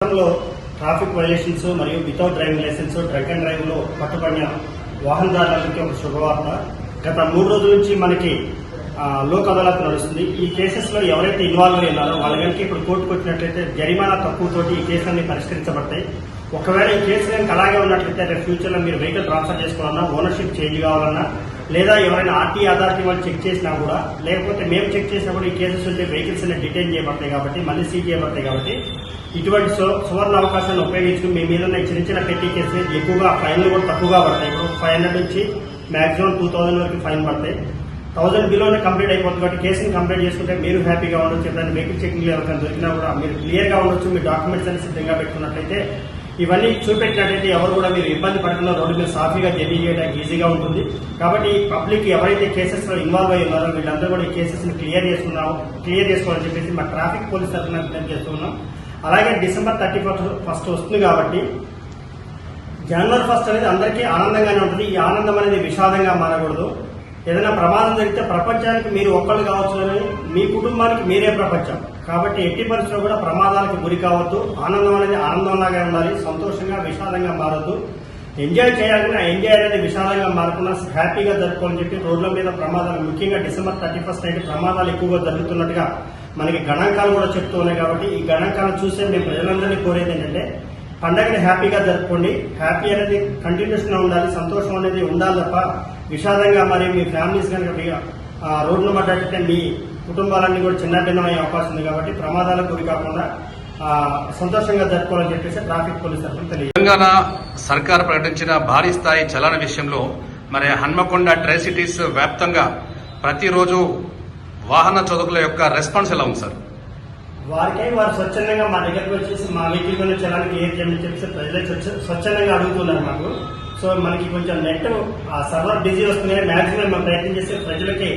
లో traffic violations మరియు without driving licence drunk and drive లో పట్టుబడిన వాహనదారులకి ఒక శుభవార్త. గత 3 రోజుల నుంచి మనకి లోక్ అదాలత్ నడుస్తుంది. ఈ కేసెస్ లో ఎవరైతే ఇన్వాల్వ్ అయ్యారో వాళ్ళ కనుక ఇప్పుడు కోర్టుకు వచ్చినట్లయితే జరిమానా తక్కువతోటి ఈ కేసులన్నీ పరిష్కరించబడతాయి. ఒకవేళ ఈ కేసు కనుక అలాగే ఉన్నట్లయితే రేపు ఫ్యూచర్ లో మీరు వెహికల్ ట్రాన్స్ఫర్ చేసుకోవాలన్నా, ఓనర్షిప్ చేంజ్ కావాలన్నా, లేదా ఎవరైనా ఆర్టీ అథారిటీ వాళ్ళు చెక్ చేసినా కూడా, లేకపోతే మేము చెక్ చేసినా కూడా ఈ కేసెస్ ఉంటే వెహికల్స్ అన్ని డిటైన్ చేయబడతాయి కాబట్టి, మళ్ళీ సీజ్ చేయబడతాయి కాబట్టి ఇటువంటి సువర్ణ అవకాశాన్ని ఉపయోగించుకుని మీ మీద చిన్న చిన్న పెట్టి కేసులు ఎక్కువగా ఫైన్లు కూడా తక్కువగా పడతాయి. ఇప్పుడు 500 నుంచి మాక్సిమం 2000 వరకు ఫైన్ పడతాయి. 1000 బిలోనే కంప్లీట్ అయిపోతుంది కాబట్టి కేసుని కంప్లీట్ చేసుకుంటే మీరు హ్యాపీగా ఉండొచ్చు. ఎప్పుడైనా వెహికల్ చెకింగ్ ఎవరికైనా దొరికినా కూడా మీరు క్లియర్ గా ఉండొచ్చు. మీ డాక్యుమెంట్స్ అన్ని సిద్ధంగా పెట్టుకున్నట్లయితే, ఇవన్నీ చూపెట్టినట్లయితే ఎవరు కూడా మీరు ఇబ్బంది పడకుండా రోడ్డు మీద సాఫీగా జర్నీ చేయడానికి ఈజీగా ఉంటుంది. కాబట్టి పబ్లిక్ ఎవరైతే కేసెస్ లో ఇన్వాల్వ్ అయ్యి ఉన్నారో వీళ్ళందరూ కూడా ఈ కేసెస్ ని క్లియర్ చేసుకోవాలని చెప్పేసి మా ట్రాఫిక్ పోలీస్ తరఫున విజ్ఞప్తి చేస్తున్నాం. అలాగే డిసెంబర్ 31 వస్తుంది కాబట్టి జనవరి 1 అనేది అందరికీ ఆనందంగానే ఉంటుంది. ఈ ఆనందం అనేది విషాదంగా మారకూడదు. ఏదైనా ప్రమాదం జరిగితే ప్రపంచానికి మీరు ఒక్కళ్ళు కావచ్చు అని, మీ కుటుంబానికి మీరే ప్రపంచం. కాబట్టి ఎట్టి పరిస్థితుల్లో కూడా ప్రమాదాలకు గురి కావద్దు. ఆనందం అనేది ఆనందంలాగా ఉండాలి, సంతోషంగా విషాదంగా మారద్దు. ఎంజాయ్ చేయాలని ఎంజాయ్ అనేది విషాదంగా మారకుండా హ్యాపీగా జరుపుకోవాలని చెప్పి రోడ్ల మీద ప్రమాదాలు, ముఖ్యంగా డిసెంబర్ 31 అయితే ప్రమాదాలు ఎక్కువగా జరుగుతున్నట్టుగా మనకి గణాంకాలు కూడా చెప్తూ ఉన్నాయి. కాబట్టి ఈ గణాంకాలను చూసే మేము ప్రజలందరినీ కోరేది ఏంటంటే, పండగని హ్యాపీగా జరుపుకోండి. హ్యాపీ అనేది కంటిన్యూస్ గా ఉండాలి, సంతోషం అనేది ఉండాలి తప్ప విషాదంగా మరియు మీ ఫ్యామిలీస్ కనుక రోడ్లు పడ్డట్టే మీ కుటుంబాలన్నీ కూడా చిన్న భిన్నమయ్యే అవకాశం ఉంది. కాబట్టి ప్రమాదాలకు గురి కాకుండా సంతోషంగా జరుపుకోవాలని చెప్పేసి ట్రాఫిక్ పోలీస్ తరఫున తెలియదు. తెలంగాణ సర్కార్ ప్రకటించిన భారీ స్థాయి చలన విషయంలో మరి హన్మకొండ ట్రై సిటీస్ వ్యాప్తంగా ప్రతిరోజు వాహన చోదకుల యొక్క రెస్పాన్స్ ఎలా ఉంది సార్? వారు స్వచ్ఛందంగా మా దగ్గరకు వచ్చేసి మా వెహికల్ చలానికి ఏం చేయమని చెప్పేసి ప్రజలే స్వచ్ఛందంగా అడుగుతున్నారు మాకు. సో మనకి కొంచెం నెట్ సర్వర్ బిజీ వస్తున్నాయి. మాక్సిమం మేము ప్రయత్నం చేసి ప్రజలకి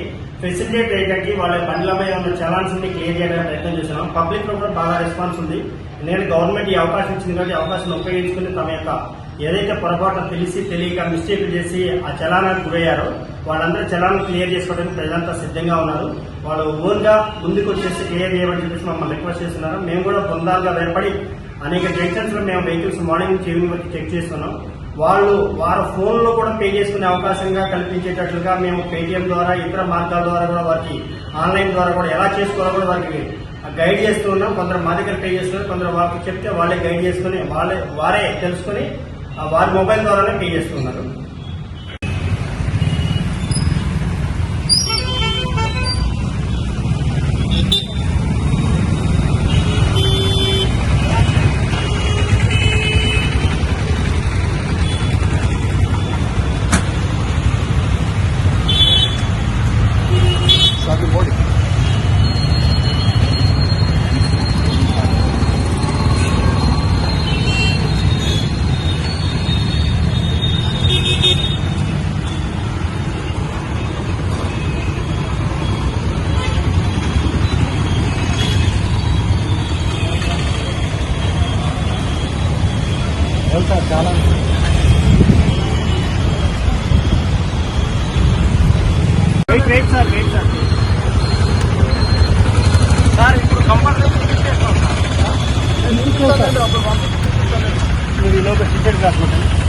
ఫెసిలిటేట్ చేయడానికి వాళ్ళ బండ్లపై ఉన్న చలాన్స్ ని క్లియర్ చేయడానికి ప్రయత్నం చేస్తున్నాం. పబ్లిక్ లో కూడా బాగా రెస్పాన్స్ ఉంది. నేను గవర్నమెంట్ ఈ అవకాశం ఇచ్చింది కాబట్టి అవకాశం ఉపయోగించుకుని తమ యొక్క ఏదైతే పొరపాటు తెలియక మిస్టేక్ చేసి ఆ చలానానికి గురయ్యారో వాళ్ళందరూ చలాన్ని క్లియర్ చేసుకోవడానికి ప్రజలంతా సిద్ధంగా ఉన్నారు. వాళ్ళు ఓన్ గా ముందుకు వచ్చేసి క్లియర్ చేయమని చెప్పేసి మమ్మల్ని రిక్వెస్ట్ చేస్తున్నారు. మేము కూడా బృందాలుగా ఏర్పడి అనేక జంక్షన్స్ లో మేము వెహికల్స్ మార్నింగ్ నుంచి ఈవినింగ్ వరకు చెక్ చేస్తున్నాం. వారు ఫోన్ లో కూడా పే చేసుకునే అవకాశంగా కల్పించేటట్లుగా మేము పేటిఎం ద్వారా, ఇతర మార్గాల ద్వారా కూడా వారికి ఆన్లైన్ ద్వారా కూడా ఎలా చేసుకోవాలో కూడా వారికి గైడ్ చేస్తూ ఉన్నాం. కొందరు మా దగ్గర పే చేస్తున్నారు, కొందరు వారికి చెప్తే వాళ్ళే గైడ్ చేసుకుని వారే తెలుసుకుని వారి మొబైల్ ద్వారానే పే చేస్తున్నారు. సార్ చాలా వెయిట్ సార్ ఇప్పుడు కంపల్సరీ మీరు ఈ లోపల టికెట్ రాసుకుంటాను.